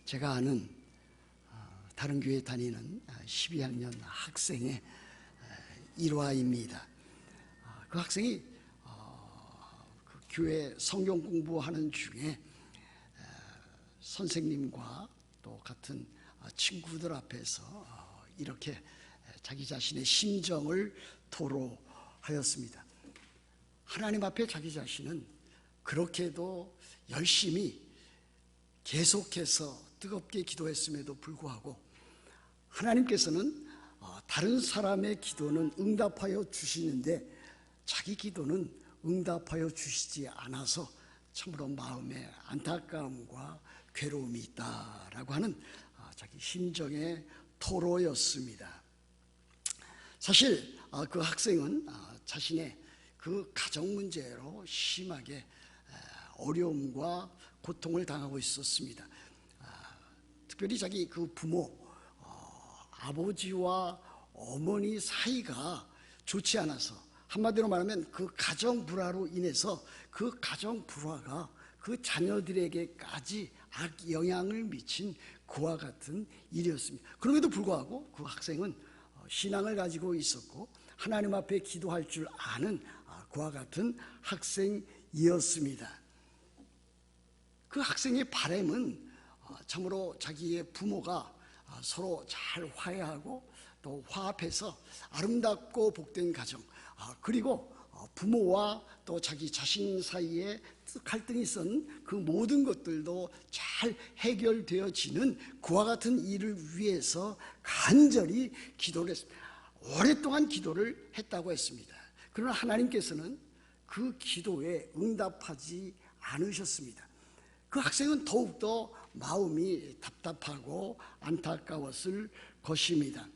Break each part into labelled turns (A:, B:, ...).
A: 제가 아는 다른 교회 다니는 12학년 학생의 일화입니다. 그 학생이 그 교회 성경 공부하는 중에 선생님과 또 같은 친구들 앞에서 이렇게 자기 자신의 심정을 토로하였습니다. 하나님 앞에 자기 자신은 그렇게도 열심히 계속해서 뜨겁게 기도했음에도 불구하고 하나님께서는 다른 사람의 기도는 응답하여 주시는데 자기 기도는 응답하여 주시지 않아서 참으로 마음에 안타까움과 괴로움이 있다라고 하는 자기 심정의 토로였습니다. 사실 그 학생은 자신의 그 가정 문제로 심하게 어려움과 고통을 당하고 있었습니다. 특별히 자기 그 부모, 아버지와 어머니 사이가 좋지 않아서, 한마디로 말하면 그 가정 불화로 인해서 그 가정 불화가 그 자녀들에게까지 악영향을 미친 그와 같은 일이었습니다. 그럼에도 불구하고 그 학생은 신앙을 가지고 있었고 하나님 앞에 기도할 줄 아는 그와 같은 학생이었습니다. 그 학생의 바람은 참으로 자기의 부모가 서로 잘 화해하고 또 화합해서 아름답고 복된 가정, 그리고 부모와 또 자기 자신 사이에 갈등이 있었던 그 모든 것들도 잘 해결되어지는 그와 같은 일을 위해서 간절히 기도를 했습니다. 오랫동안 기도를 했다고 했습니다. 그러나 하나님께서는 그 기도에 응답하지 않으셨습니다. 그 학생은 더욱더 마음이 답답하고 안타까웠을 것입니다.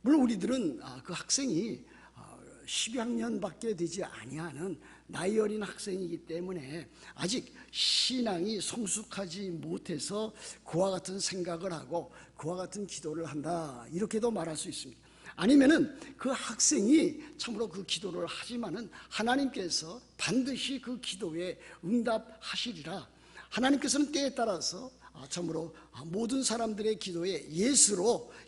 A: 물론 우리들은 그 학생이 12학년밖에 되지 아니하는 나이 어린 학생이기 때문에 아직 신앙이 성숙하지 못해서 그와 같은 생각을 하고 그와 같은 기도를 한다, 이렇게도 말할 수 있습니다. 아니면은 그 학생이 참으로 그 기도를 하지만은 하나님께서 반드시 그 기도에 응답하시리라, 하나님께서는 때에 따라서 참으로 모든 사람들의 기도에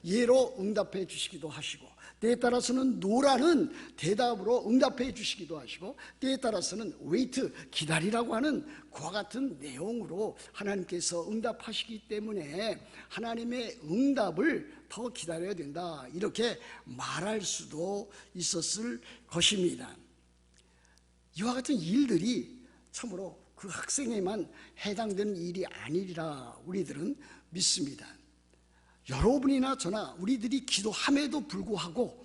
A: 예로 응답해 주시기도 하시고, 때에 따라서는 노라는 대답으로 응답해 주시기도 하시고, 때에 따라서는 웨이트, 기다리라고 하는 그와 같은 내용으로 하나님께서 응답하시기 때문에 하나님의 응답을 더 기다려야 된다, 이렇게 말할 수도 있었을 것입니다. 이와 같은 일들이 참으로 그 학생에만 해당되는 일이 아니리라 우리들은 믿습니다. 여러분이나 저나 우리들이 기도함에도 불구하고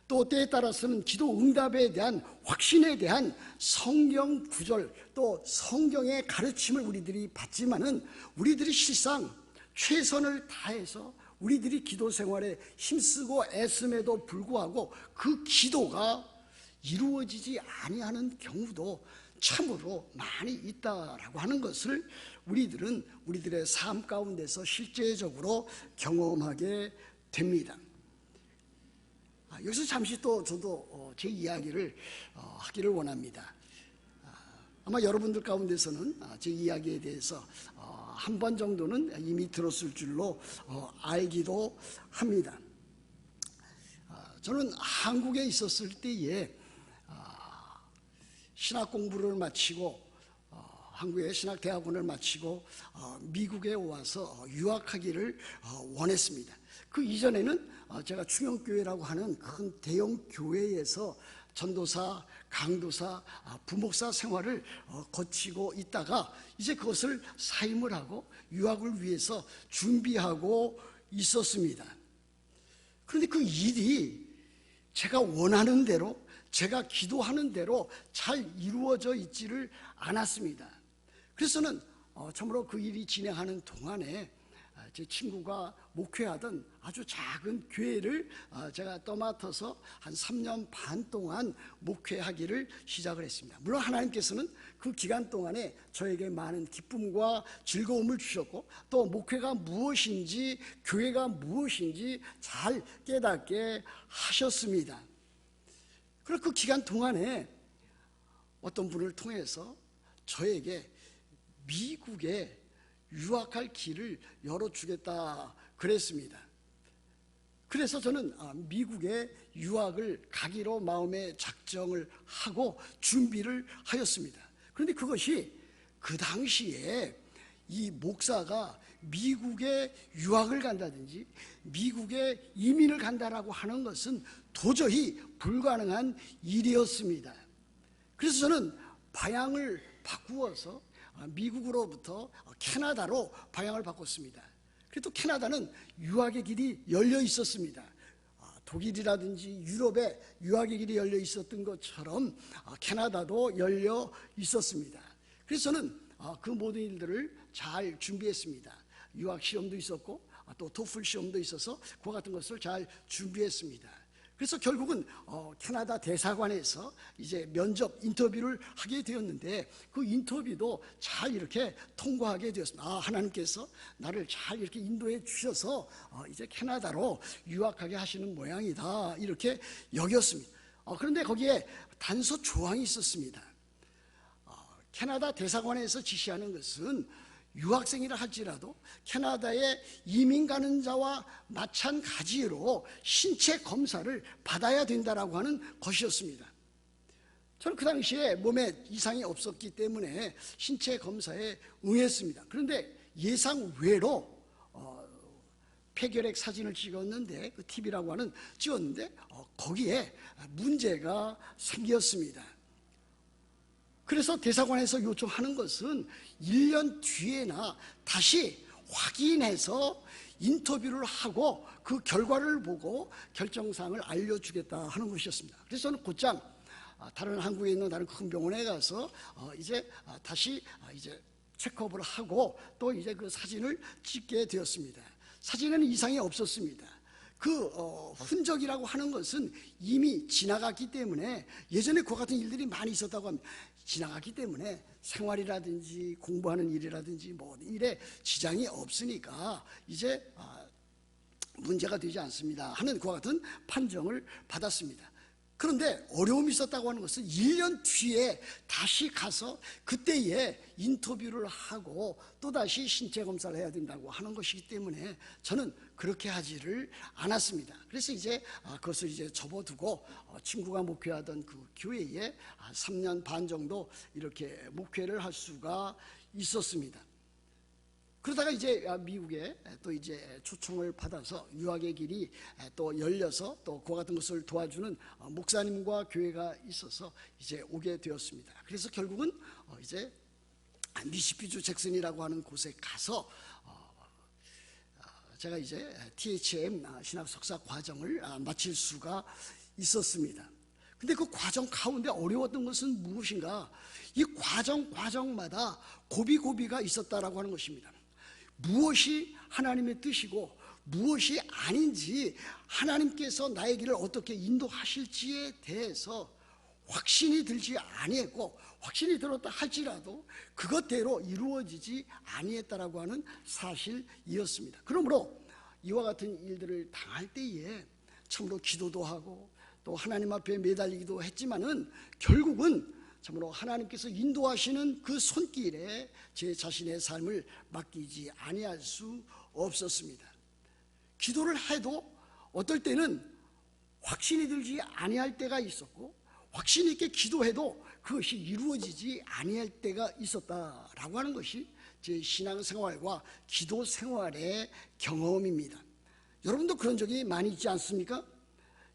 A: 또 때에 따라서는 기도 응답에 대한 확신에 대한 성경 구절 또 성경의 가르침을 우리들이 받지만은 우리들이 실상 최선을 다해서 우리들이 기도 생활에 힘쓰고 애씀에도 불구하고 그 기도가 이루어지지 아니하는 경우도 참으로 많이 있다라고 하는 것을 우리들은 우리들의 삶 가운데서 실제적으로 경험하게 됩니다. 여기서 잠시 또 저도 제 이야기를 하기를 원합니다. 아마 여러분들 가운데서는 제 이야기에 대해서 한 번 정도는 이미 들었을 줄로 알기도 합니다. 저는 한국에 있었을 때에 신학 공부를 마치고 한국의 신학대학원을 마치고 미국에 와서 유학하기를 원했습니다. 그 이전에는 제가 충영교회라고 하는 큰 대형 교회에서 전도사, 강도사, 부목사 생활을 거치고 있다가 이제 그것을 사임을 하고 유학을 위해서 준비하고 있었습니다. 그런데 그 일이 제가 원하는 대로, 제가 기도하는 대로 잘 이루어져 있지를 않았습니다. 그래서는 참으로 그 일이 진행하는 동안에 제 친구가 목회하던 아주 작은 교회를 제가 떠맡아서 한 3년 반 동안 목회하기를 시작을 했습니다. 물론 하나님께서는 그 기간 동안에 저에게 많은 기쁨과 즐거움을 주셨고 또 목회가 무엇인지 교회가 무엇인지 잘 깨닫게 하셨습니다. 그리고 그 기간 동안에 어떤 분을 통해서 저에게 미국의 유학할 길을 열어주겠다 그랬습니다. 그래서 저는 미국에 유학을 가기로 마음의 작정을 하고 준비를 하였습니다. 그런데 그것이 그 당시에 이 목사가 미국에 유학을 간다든지 미국에 이민을 간다라고 하는 것은 도저히 불가능한 일이었습니다. 그래서 저는 방향을 바꾸어서 미국으로부터 캐나다로 방향을 바꿨습니다. 그래도 캐나다는 유학의 길이 열려 있었습니다. 독일이라든지 유럽에 유학의 길이 열려 있었던 것처럼 캐나다도 열려 있었습니다. 그래서 저는 그 모든 일들을 잘 준비했습니다. 유학 시험도 있었고 또 토플 시험도 있어서 그와 같은 것을 잘 준비했습니다. 그래서 결국은 캐나다 대사관에서 이제 면접 인터뷰를 하게 되었는데 그 인터뷰도 잘 이렇게 통과하게 되었습니다. 하나님께서 나를 잘 이렇게 인도해 주셔서 이제 캐나다로 유학하게 하시는 모양이다 이렇게 여겼습니다. 그런데 거기에 단서 조항이 있었습니다. 캐나다 대사관에서 지시하는 것은 유학생이라 할지라도 캐나다에 이민 가는 자와 마찬가지로 신체 검사를 받아야 된다라고 하는 것이었습니다. 저는 그 당시에 몸에 이상이 없었기 때문에 신체 검사에 응했습니다. 그런데 예상 외로 폐결핵 사진을 찍었는데 그 TV라고 하는 찍었는데 거기에 문제가 생겼습니다. 그래서 대사관에서 요청하는 것은 1년 뒤에나 다시 확인해서 인터뷰를 하고 그 결과를 보고 결정사항을 알려주겠다 하는 것이었습니다. 그래서 저는 곧장 다른 한국에 있는 다른 큰 병원에 가서 이제 다시 이제 체크업을 하고 또 이제 그 사진을 찍게 되었습니다. 사진에는 이상이 없었습니다. 그 흔적이라고 하는 것은 이미 지나갔기 때문에 예전에 그와 같은 일들이 많이 있었다고 합니다. 지나갔기 때문에 생활이라든지 공부하는 일이라든지 뭐 일에 지장이 없으니까 이제 문제가 되지 않습니다 하는 그와 같은 판정을 받았습니다. 그런데 어려움이 있었다고 하는 것은 1년 뒤에 다시 가서 그때에 인터뷰를 하고 또다시 신체 검사를 해야 된다고 하는 것이기 때문에 저는 그렇게 하지를 않았습니다. 그래서 이제 그것을 이제 접어두고 친구가 목회하던 그 교회에 3년 반 정도 이렇게 목회를 할 수가 있었습니다. 그러다가 이제 미국에 또 이제 초청을 받아서 유학의 길이 또 열려서 또 그와 같은 것을 도와주는 목사님과 교회가 있어서 이제 오게 되었습니다. 그래서 결국은 이제 미시피주 잭슨이라고 하는 곳에 가서 제가 이제 THM 신학 석사 과정을 마칠 수가 있었습니다. 근데 그 과정 가운데 어려웠던 것은 무엇인가? 이 과정마다 고비가 있었다라고 하는 것입니다. 무엇이 하나님의 뜻이고 무엇이 아닌지 하나님께서 나의 길을 어떻게 인도하실지에 대해서 확신이 들지 아니했고 확신이 들었다 할지라도 그것대로 이루어지지 아니했다라고 하는 사실이었습니다. 그러므로 이와 같은 일들을 당할 때에 참으로 기도도 하고 또 하나님 앞에 매달리기도 했지만은 결국은 참으로 하나님께서 인도하시는 그 손길에 제 자신의 삶을 맡기지 아니할 수 없었습니다. 기도를 해도 어떨 때는 확신이 들지 아니할 때가 있었고 확신 있게 기도해도 그것이 이루어지지 아니할 때가 있었다라고 하는 것이 제 신앙생활과 기도 생활의 경험입니다. 여러분도 그런 적이 많이 있지 않습니까?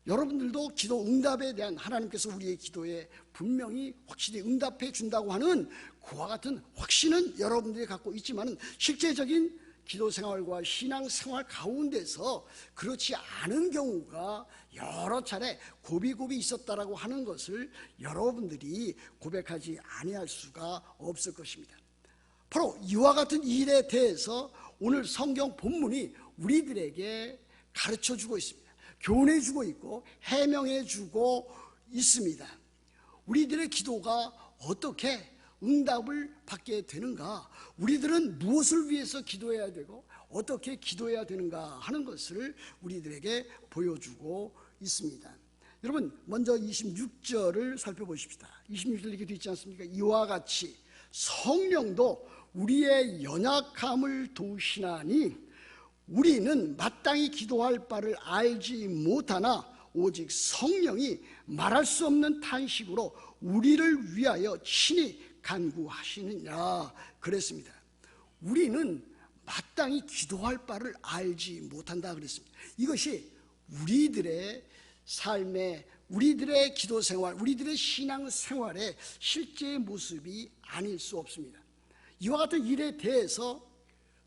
A: 여러분들도 기도 응답에 대한 하나님께서 우리의 기도에 분명히 확실히 응답해 준다고 하는 그와 같은 확신은 여러분들이 갖고 있지만 실제적인 기도 생활과 신앙 생활 가운데서 그렇지 않은 경우가 여러 차례 고비 있었다라고 하는 것을 여러분들이 고백하지 아니할 수가 없을 것입니다. 바로 이와 같은 일에 대해서 오늘 성경 본문이 우리들에게 가르쳐주고 있습니다. 교훈해주고 있고 해명해주고 있습니다. 우리들의 기도가 어떻게 응답을 받게 되는가, 우리들은 무엇을 위해서 기도해야 되고 어떻게 기도해야 되는가 하는 것을 우리들에게 보여주고 있습니다. 여러분 먼저 26절을 살펴보십시다. 26절 이렇게 되어 있지 않습니까? 이와 같이 성령도 우리의 연약함을 도우시나니 우리는 마땅히 기도할 바를 알지 못하나 오직 성령이 말할 수 없는 탄식으로 우리를 위하여 친히 간구하시느니라 그랬습니다. 우리는 마땅히 기도할 바를 알지 못한다 그랬습니다. 이것이 우리들의 삶의, 우리들의 기도 생활, 우리들의 신앙 생활의 실제 모습이 아닐 수 없습니다. 이와 같은 일에 대해서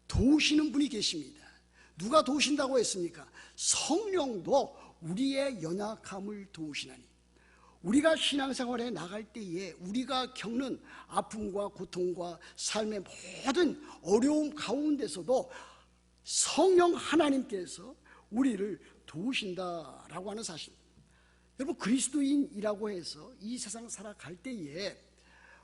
A: 도우시는 분이 계십니다. 누가 도우신다고 했습니까? 성령도 우리의 연약함을 도우시나니. 우리가 신앙생활에 나갈 때에 우리가 겪는 아픔과 고통과 삶의 모든 어려움 가운데서도 성령 하나님께서 우리를 도우신다라고 하는 사실입니다. 여러분, 그리스도인이라고 해서 이 세상 살아갈 때에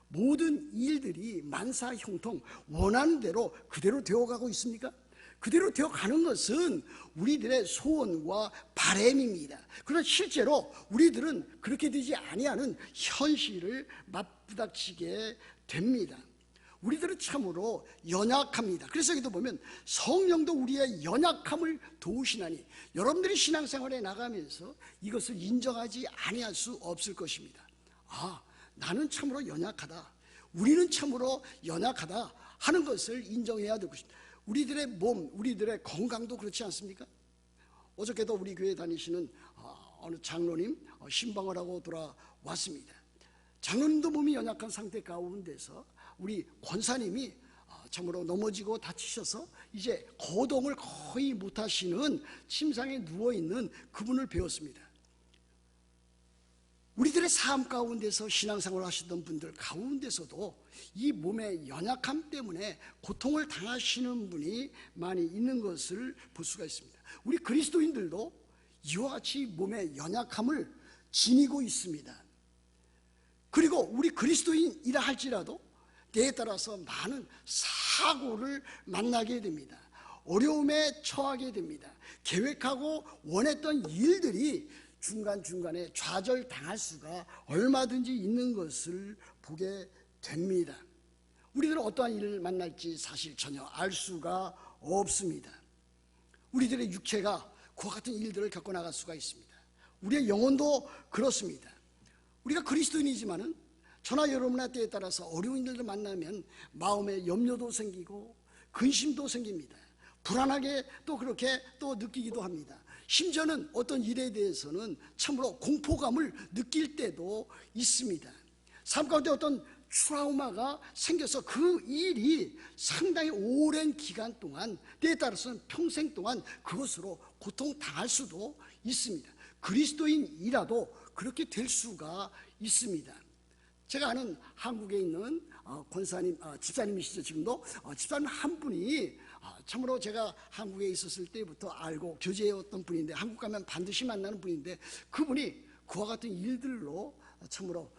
A: 모든 일들이 만사형통 원하는 대로 그대로 되어가고 있습니까? 그대로 되어가는 것은 우리들의 소원과 바람입니다. 그러나 실제로 우리들은 그렇게 되지 아니하는 현실을 맞부닥치게 됩니다. 우리들은 참으로 연약합니다. 그래서 여기도 보면 성령도 우리의 연약함을 도우시나니, 여러분들이 신앙생활에 나가면서 이것을 인정하지 아니할 수 없을 것입니다. 아, 나는 참으로 연약하다, 우리는 참으로 연약하다 하는 것을 인정해야 될 것입니다. 우리들의 몸, 우리들의 건강도 그렇지 않습니까? 어저께도 우리 교회 다니시는 어느 장로님 신방을 하고 돌아왔습니다. 장로님도 몸이 연약한 상태 가운데서 우리 권사님이 참으로 넘어지고 다치셔서 이제 거동을 거의 못하시는 침상에 누워있는 그분을 배웠습니다. 우리들의 삶 가운데서 신앙생활을 하시던 분들 가운데서도 이 몸의 연약함 때문에 고통을 당하시는 분이 많이 있는 것을 볼 수가 있습니다. 우리 그리스도인들도 이와 같이 몸의 연약함을 지니고 있습니다. 그리고 우리 그리스도인이라 할지라도 때에 따라서 많은 사고를 만나게 됩니다. 어려움에 처하게 됩니다. 계획하고 원했던 일들이 중간중간에 좌절당할 수가 얼마든지 있는 것을 보게 됩니다. 우리들은 어떠한 일을 만날지 사실 전혀 알 수가 없습니다. 우리들의 육체가 그와 같은 일들을 겪어나갈 수가 있습니다. 우리의 영혼도 그렇습니다. 우리가 그리스도인이지만은 저나 여러분의 때에 따라서 어려운 일들을 만나면 마음에 염려도 생기고 근심도 생깁니다. 불안하게 또 그렇게 또 느끼기도 합니다. 심지어는 어떤 일에 대해서는 참으로 공포감을 느낄 때도 있습니다. 삶 가운데 어떤 트라우마가 생겨서 그 일이 상당히 오랜 기간 동안, 때에 따라서는 평생 동안 그것으로 고통당할 수도 있습니다. 그리스도인이라도 그렇게 될 수가 있습니다. 제가 아는 한국에 있는 권사님, 집사님이시죠. 지금도 집사님 한 분이 참으로 제가 한국에 있었을 때부터 알고 교제해왔던 분인데, 한국 가면 반드시 만나는 분인데, 그분이 그와 같은 일들로 참으로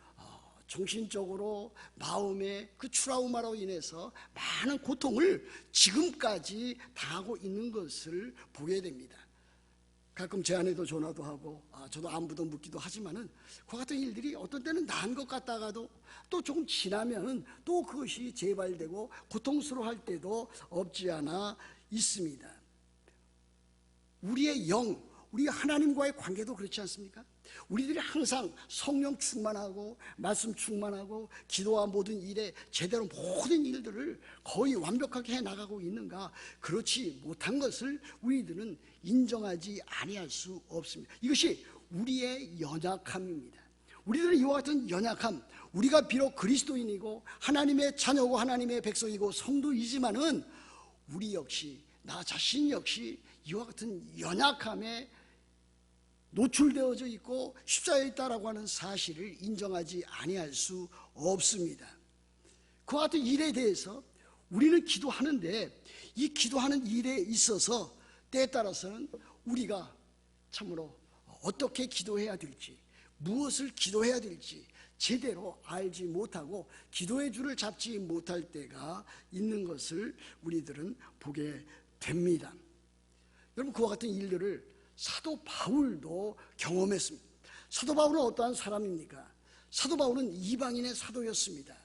A: 정신적으로 마음의 그 트라우마로 인해서 많은 고통을 지금까지 당하고 있는 것을 보게 됩니다. 가끔 제 아내도 전화도 하고 저도 안부도 묻기도 하지만은 그와 같은 일들이 어떤 때는 나은 것 같다가도 또 조금 지나면 또 그것이 재발되고 고통스러워할 때도 없지 않아 있습니다. 우리의 영, 우리 하나님과의 관계도 그렇지 않습니까? 우리들이 항상 성령 충만하고 말씀 충만하고 기도와 모든 일에 제대로 모든 일들을 거의 완벽하게 해나가고 있는가? 그렇지 못한 것을 우리들은 인정하지 아니할 수 없습니다. 이것이 우리의 연약함입니다. 우리들은 이와 같은 연약함, 우리가 비록 그리스도인이고 하나님의 자녀고 하나님의 백성이고 성도이지만은 우리 역시, 나 자신 역시 이와 같은 연약함에 노출되어져 있고 십자가에 있다라고 하는 사실을 인정하지 아니할 수 없습니다. 그와 같은 일에 대해서 우리는 기도하는데, 이 기도하는 일에 있어서 때에 따라서는 우리가 참으로 어떻게 기도해야 될지, 무엇을 기도해야 될지 제대로 알지 못하고 기도의 줄을 잡지 못할 때가 있는 것을 우리들은 보게 됩니다. 여러분, 그와 같은 일들을 사도 바울도 경험했습니다. 사도 바울은 어떠한 사람입니까? 사도 바울은 이방인의 사도였습니다.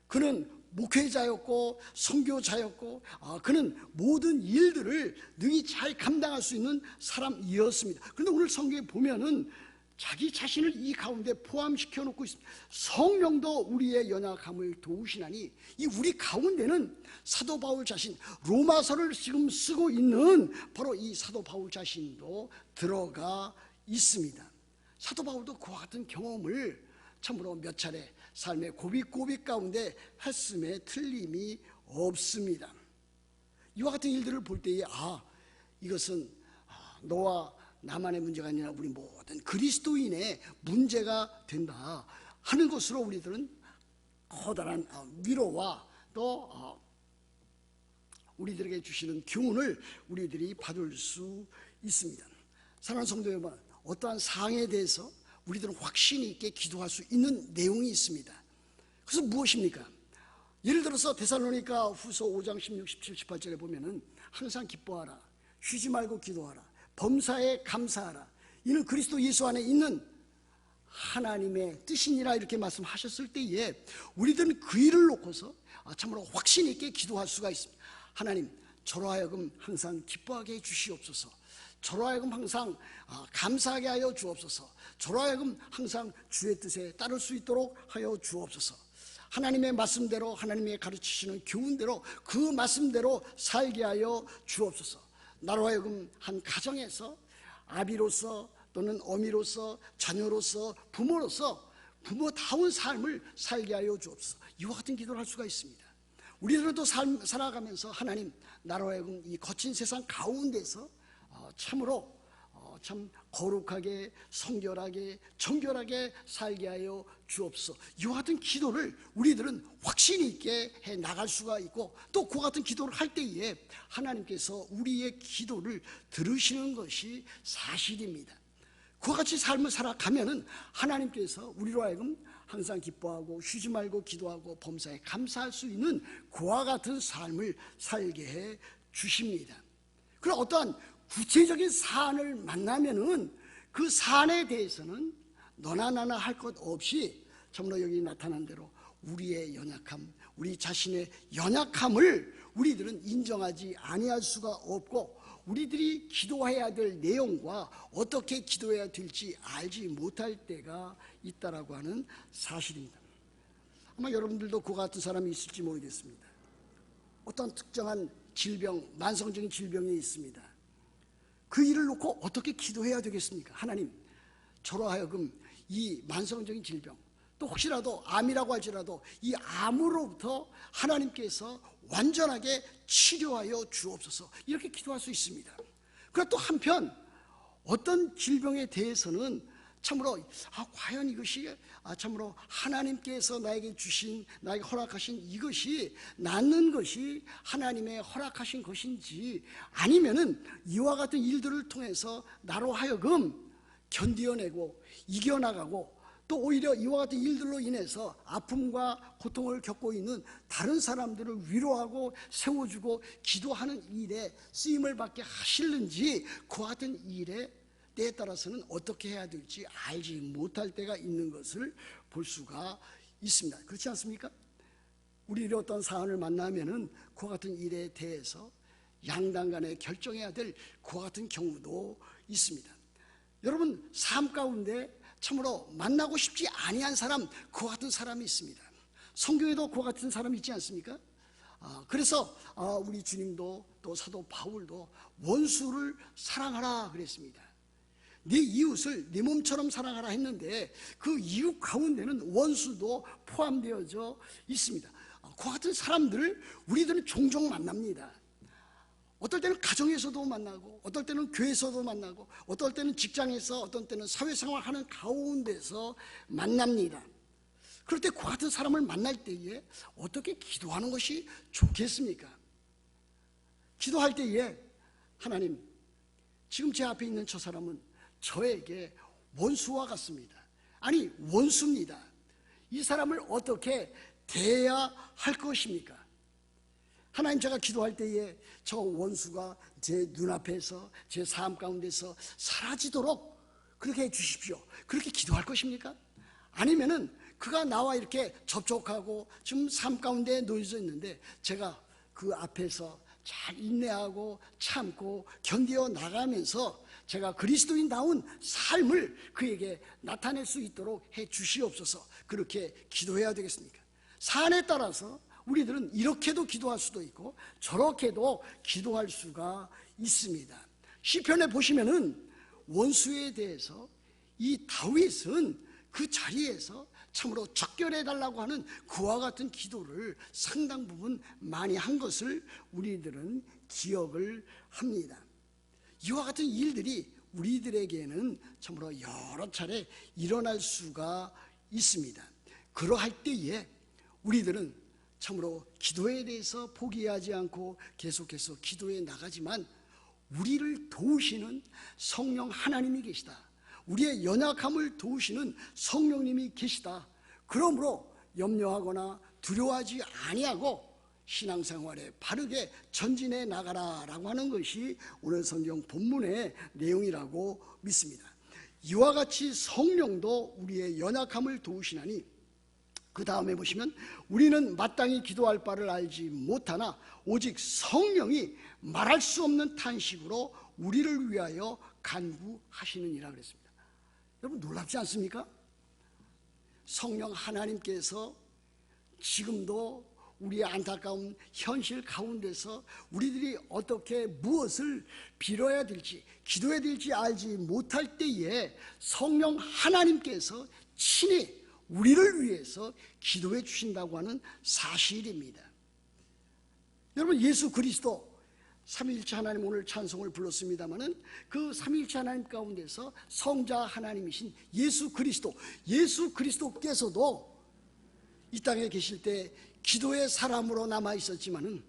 A: 그는 목회자였고 선교자였고 그는 모든 일들을 능히 잘 감당할 수 있는 사람이었습니다. 그런데 오늘 성경에 보면은 자기 자신을 이 가운데 포함시켜 놓고 있습니다. 성령도 우리의 연약함을 도우시나니, 이 우리 가운데는 사도 바울 자신, 로마서를 지금 쓰고 있는 바로 이 사도 바울 자신도 들어가 있습니다. 사도 바울도 그와 같은 경험을 참으로 몇 차례 삶의 고비고비 가운데 했음에 틀림이 없습니다. 이와 같은 일들을 볼 때에 이것은 너와 나만의 문제가 아니라 우리 모든 그리스도인의 문제가 된다 하는 것으로 우리들은 커다란 위로와 또 우리들에게 주시는 교훈을 우리들이 받을 수 있습니다. 사랑하는 성도 여러분, 어떠한 사항에 대해서 우리들은 확신 있게 기도할 수 있는 내용이 있습니다. 그래서 무엇입니까? 예를 들어서 데살로니가 후서 5장 16, 17, 18절에 보면은 항상 기뻐하라, 쉬지 말고 기도하라, 범사에 감사하라, 이는 그리스도 예수 안에 있는 하나님의 뜻이니라, 이렇게 말씀하셨을 때에 우리들은 그 일을 놓고서 참으로 확신 있게 기도할 수가 있습니다. 하나님, 저로 하여금 항상 기뻐하게 해 주시옵소서. 저로 하여금 항상 감사하게 하여 주옵소서. 저로 하여금 항상 주의 뜻에 따를 수 있도록 하여 주옵소서. 하나님의 말씀대로, 하나님의 가르치시는 교훈대로, 그 말씀대로 살게 하여 주옵소서. 나로 하여금 한 가정에서 아비로서 또는 어미로서, 자녀로서, 부모로서 부모다운 삶을 살게 하여 주옵소서. 이와 같은 기도를 할 수가 있습니다. 우리들은 또 살아가면서 하나님, 나로 하여금 이 거친 세상 가운데서 참으로 참 거룩하게, 성결하게, 정결하게 살게 하여 주옵소서. 이와 같은 기도를 우리들은 확신 있게 해 나갈 수가 있고, 또 그 같은 기도를 할 때에 하나님께서 우리의 기도를 들으시는 것이 사실입니다. 그와 같이 삶을 살아가면은 하나님께서 우리로 하여금 항상 기뻐하고 쉬지 말고 기도하고 범사에 감사할 수 있는 그와 같은 삶을 살게 해 주십니다. 그럼 어떠한 구체적인 사안을 만나면은 그 사안에 대해서는 너나 나나 할 것 없이 참으로 여기 나타난 대로 우리의 연약함, 우리 자신의 연약함을 우리들은 인정하지 아니할 수가 없고, 우리들이 기도해야 될 내용과 어떻게 기도해야 될지 알지 못할 때가 있다라고 하는 사실입니다. 아마 여러분들도 그와 같은 사람이 있을지 모르겠습니다. 어떤 특정한 질병, 만성적인 질병이 있습니다. 그 일을 놓고 어떻게 기도해야 되겠습니까? 하나님, 저로 하여금 이 만성적인 질병, 또 혹시라도 암이라고 할지라도 이 암으로부터 하나님께서 완전하게 치료하여 주옵소서, 이렇게 기도할 수 있습니다. 그러나 또 한편 어떤 질병에 대해서는 참으로 과연 이것이 참으로 하나님께서 나에게 주신, 나에게 허락하신 이것이 낫는 것이 하나님의 허락하신 것인지, 아니면은 이와 같은 일들을 통해서 나로 하여금 견디어내고 이겨나가고, 또 오히려 이와 같은 일들로 인해서 아픔과 고통을 겪고 있는 다른 사람들을 위로하고 세워주고 기도하는 일에 쓰임을 받게 하실는지, 그와 같은 일에 때에 따라서는 어떻게 해야 될지 알지 못할 때가 있는 것을 볼 수가 있습니다. 그렇지 않습니까? 우리의 어떤 사안을 만나면은 그와 같은 일에 대해서 양당 간에 결정해야 될 그와 같은 경우도 있습니다. 여러분, 삶 가운데 참으로 만나고 싶지 아니한 사람, 그와 같은 사람이 있습니다. 성경에도 그와 같은 사람이 있지 않습니까? 그래서 우리 주님도 또 사도 바울도 원수를 사랑하라 그랬습니다. 네 이웃을 네 몸처럼 사랑하라 했는데, 그 이웃 가운데는 원수도 포함되어져 있습니다. 그와 같은 사람들을 우리들은 종종 만납니다. 어떨 때는 가정에서도 만나고, 어떨 때는 교회에서도 만나고, 어떨 때는 직장에서, 어떤 때는 사회생활 하는 가운데서 만납니다. 그럴 때 그 같은 사람을 만날 때에 어떻게 기도하는 것이 좋겠습니까? 기도할 때에 하나님, 지금 제 앞에 있는 저 사람은 저에게 원수와 같습니다. 아니, 원수입니다. 이 사람을 어떻게 대해야 할 것입니까? 하나님, 제가 기도할 때에 저 원수가 제 눈앞에서, 제 삶 가운데서 사라지도록 그렇게 해 주십시오, 그렇게 기도할 것입니까? 아니면은 그가 나와 이렇게 접촉하고 지금 삶 가운데 놓여져 있는데 제가 그 앞에서 잘 인내하고 참고 견디어 나가면서 제가 그리스도인다운 삶을 그에게 나타낼 수 있도록 해 주시옵소서. 그렇게 기도해야 되겠습니까? 사안에 따라서 우리들은 이렇게도 기도할 수도 있고 저렇게도 기도할 수가 있습니다. 시편에 보시면은 원수에 대해서 이 다윗은 그 자리에서 참으로 적결해달라고 하는 그와 같은 기도를 상당 부분 많이 한 것을 우리들은 기억을 합니다. 이와 같은 일들이 우리들에게는 참으로 여러 차례 일어날 수가 있습니다. 그러할 때에 우리들은 참으로 기도에 대해서 포기하지 않고 계속해서 기도해 나가지만 우리를 도우시는 성령 하나님이 계시다. 우리의 연약함을 도우시는 성령님이 계시다. 그러므로 염려하거나 두려워하지 아니하고 신앙생활에 바르게 전진해 나가라라고 하는 것이 오늘 성경 본문의 내용이라고 믿습니다. 이와 같이 성령도 우리의 연약함을 도우시나니 그 다음에 보시면 우리는 마땅히 기도할 바를 알지 못하나 오직 성령이 말할 수 없는 탄식으로 우리를 위하여 간구하시느니라 그랬습니다. 여러분 놀랍지 않습니까? 성령 하나님께서 지금도 우리의 안타까운 현실 가운데서 우리들이 어떻게 무엇을 빌어야 될지 기도해야 될지 알지 못할 때에 성령 하나님께서 친히 우리를 위해서 기도해 주신다고 하는 사실입니다. 여러분 예수 그리스도 삼위일체 하나님 오늘 찬송을 불렀습니다마는 그 삼위일체 하나님 가운데서 성자 하나님이신 예수 그리스도께서도 이 땅에 계실 때 기도의 사람으로 남아 있었지만은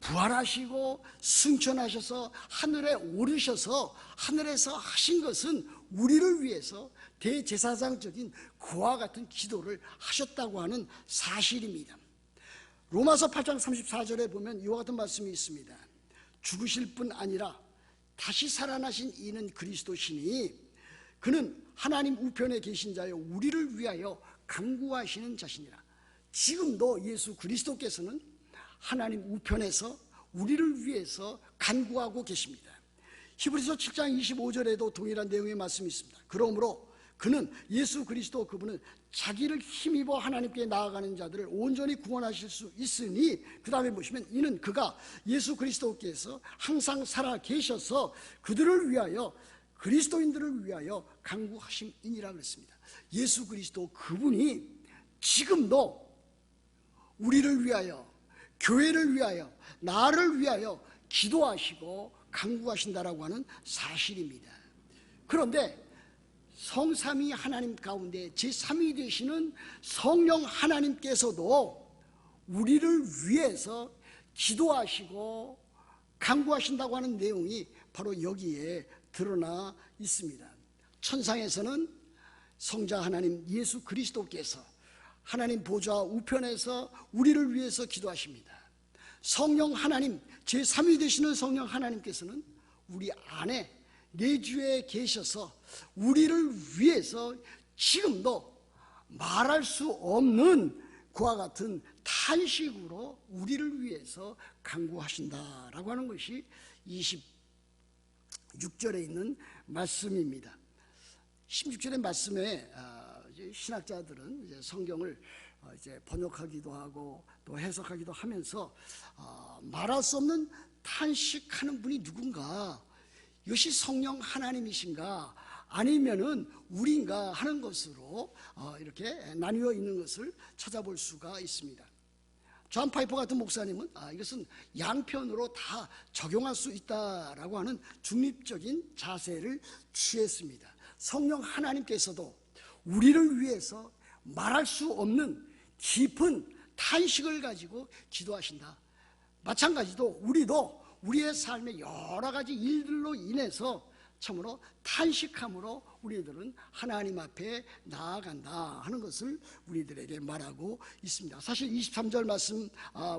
A: 부활하시고 승천하셔서 하늘에 오르셔서 하늘에서 하신 것은 우리를 위해서 대제사장적인 그와 같은 기도를 하셨다고 하는 사실입니다. 로마서 8장 34절에 보면 이와 같은 말씀이 있습니다. 죽으실 뿐 아니라 다시 살아나신 이는 그리스도시니 그는 하나님 우편에 계신 자여 우리를 위하여 간구하시는 자시니라. 지금도 예수 그리스도께서는 하나님 우편에서 우리를 위해서 간구하고 계십니다. 히브리서 7장 25절에도 동일한 내용의 말씀이 있습니다. 그러므로 그는 예수 그리스도 그분은 자기를 힘입어 하나님께 나아가는 자들을 온전히 구원하실 수 있으니 그 다음에 보시면 이는 그가 예수 그리스도께서 항상 살아 계셔서 그들을 위하여 그리스도인들을 위하여 간구하심이니라 그랬습니다. 예수 그리스도 그분이 지금도 우리를 위하여 교회를 위하여 나를 위하여 기도하시고 간구하신다라고 하는 사실입니다. 그런데 성삼위 하나님 가운데 제3위 되시는 성령 하나님께서도 우리를 위해서 기도하시고 간구하신다고 하는 내용이 바로 여기에 드러나 있습니다. 천상에서는 성자 하나님 예수 그리스도께서 하나님 보좌 우편에서 우리를 위해서 기도하십니다. 성령 하나님 제3위 되시는 성령 하나님께서는 우리 안에 내주에 계셔서 우리를 위해서 지금도 말할 수 없는 그와 같은 탄식으로 우리를 위해서 간구하신다라고 하는 것이 26절에 있는 말씀입니다. 16절의 말씀에 신학자들은 이제 성경을 이제 번역하기도 하고 또 해석하기도 하면서 말할 수 없는 탄식하는 분이 누군가, 이것이 성령 하나님이신가 아니면은 우리인가 하는 것으로 이렇게 나뉘어 있는 것을 찾아볼 수가 있습니다. 존 파이퍼 같은 목사님은 이것은 양편으로 다 적용할 수 있다라고 하는 중립적인 자세를 취했습니다. 성령 하나님께서도 우리를 위해서 말할 수 없는 깊은 탄식을 가지고 기도하신다. 마찬가지로 우리도 우리의 삶의 여러 가지 일들로 인해서 참으로 탄식함으로 우리들은 하나님 앞에 나아간다 하는 것을 우리들에게 말하고 있습니다. 사실 23절 말씀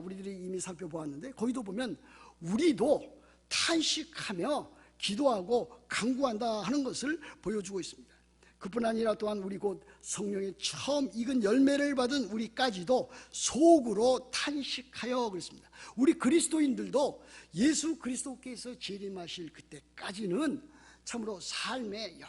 A: 우리들이 이미 살펴보았는데 거기도 보면 우리도 탄식하며 기도하고 간구한다 하는 것을 보여주고 있습니다. 그뿐 아니라 또한 우리 곧 성령의 처음 익은 열매를 받은 우리까지도 속으로 탄식하여 그랬습니다. 우리 그리스도인들도 예수 그리스도께서 재림하실 그때까지는 참으로 삶의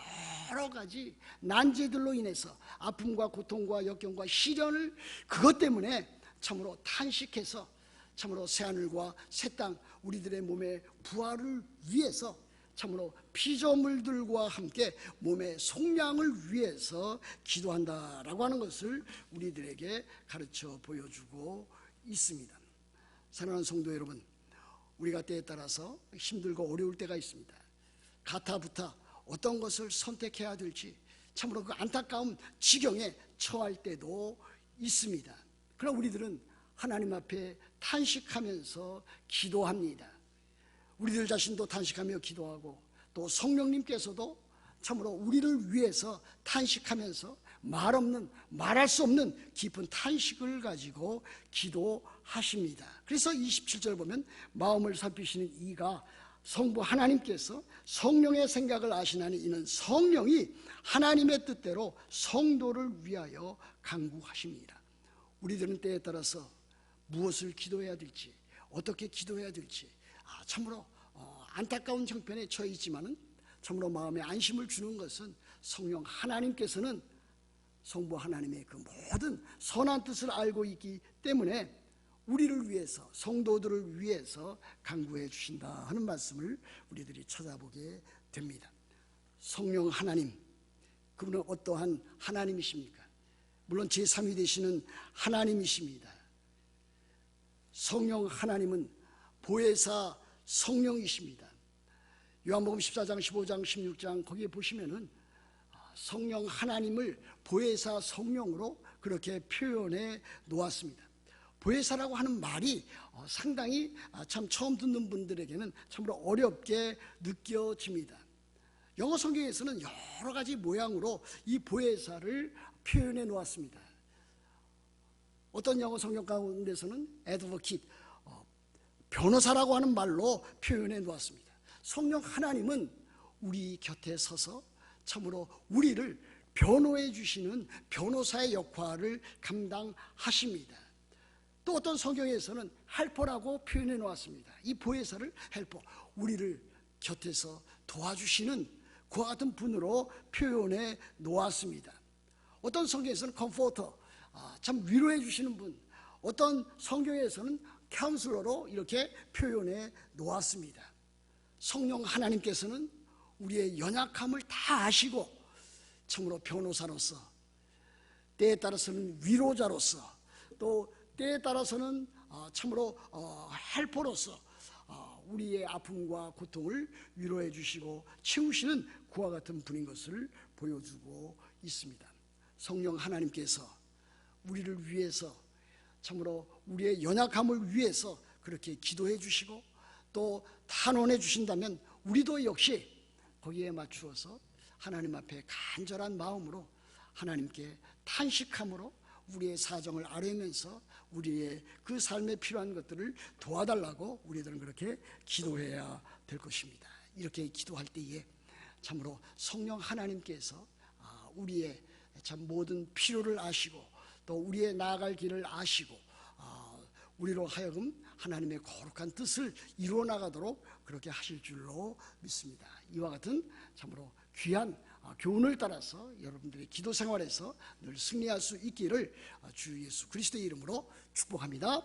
A: 여러 가지 난제들로 인해서 아픔과 고통과 역경과 시련을 그것 때문에 참으로 탄식해서 참으로 새하늘과 새 땅 우리들의 몸의 부활을 위해서 참으로 피조물들과 함께 몸의 속량을 위해서 기도한다라고 하는 것을 우리들에게 가르쳐 보여주고 있습니다. 사랑하는 성도 여러분, 우리가 때에 따라서 힘들고 어려울 때가 있습니다. 가타부타 어떤 것을 선택해야 될지 참으로 그 안타까운 지경에 처할 때도 있습니다. 그러나 우리들은 하나님 앞에 탄식하면서 기도합니다. 우리들 자신도 탄식하며 기도하고 또 성령님께서도 참으로 우리를 위해서 탄식하면서 말할 수 없는 깊은 탄식을 가지고 기도하십니다. 그래서 27절 보면 마음을 살피시는 이가 성부 하나님께서 성령의 생각을 아시나니 이는 성령이 하나님의 뜻대로 성도를 위하여 간구하십니다. 우리들은 때에 따라서 무엇을 기도해야 될지 어떻게 기도해야 될지 참으로 안타까운 형편에 처해 있지만은 참으로 마음에 안심을 주는 것은 성령 하나님께서는 성부 하나님의 그 모든 선한 뜻을 알고 있기 때문에 우리를 위해서 성도들을 위해서 간구해 주신다 하는 말씀을 우리들이 찾아보게 됩니다. 성령 하나님, 그분은 어떠한 하나님이십니까? 물론 제3위 되시는 하나님이십니다. 성령 하나님은 보혜사 성령이십니다. 요한복음 14장, 15장, 16장 거기에 보시면은 성령 하나님을 보혜사 성령으로 그렇게 표현해 놓았습니다. 보혜사라고 하는 말이 상당히 참 처음 듣는 분들에게는 참으로 어렵게 느껴집니다. 영어 성경에서는 여러 가지 모양으로 이 보혜사를 표현해 놓았습니다. 어떤 영어 성경 가운데서는 advocate, 변호사라고 하는 말로 표현해 놓았습니다. 성령 하나님은 우리 곁에 서서 참으로 우리를 변호해 주시는 변호사의 역할을 감당하십니다. 또 어떤 성경에서는 헬퍼라고 표현해 놓았습니다. 이 보혜사를 헬퍼, 우리를 곁에서 도와주시는 그와 같은 분으로 표현해 놓았습니다. 어떤 성경에서는 컴포터, 참 위로해 주시는 분, 어떤 성경에서는 카운슬러로 이렇게 표현해 놓았습니다. 성령 하나님께서는 우리의 연약함을 다 아시고 참으로 변호사로서, 때에 따라서는 위로자로서, 또 때에 따라서는 참으로 헬퍼로서 우리의 아픔과 고통을 위로해 주시고 채우시는 그와 같은 분인 것을 보여주고 있습니다. 성령 하나님께서 우리를 위해서 참으로 우리의 연약함을 위해서 그렇게 기도해 주시고 또 탄원해 주신다면 우리도 역시 거기에 맞추어서 하나님 앞에 간절한 마음으로 하나님께 탄식함으로 우리의 사정을 아뢰면서 우리의 그 삶에 필요한 것들을 도와달라고 우리들은 그렇게 기도해야 될 것입니다. 이렇게 기도할 때에 참으로 성령 하나님께서 우리의 참 모든 필요를 아시고 또 우리의 나아갈 길을 아시고 우리로 하여금 하나님의 거룩한 뜻을 이루어 나가도록 그렇게 하실 줄로 믿습니다. 이와 같은 참으로 귀한 교훈을 따라서 여러분들의 기도 생활에서 늘 승리할 수 있기를 주 예수 그리스도의 이름으로 축복합니다.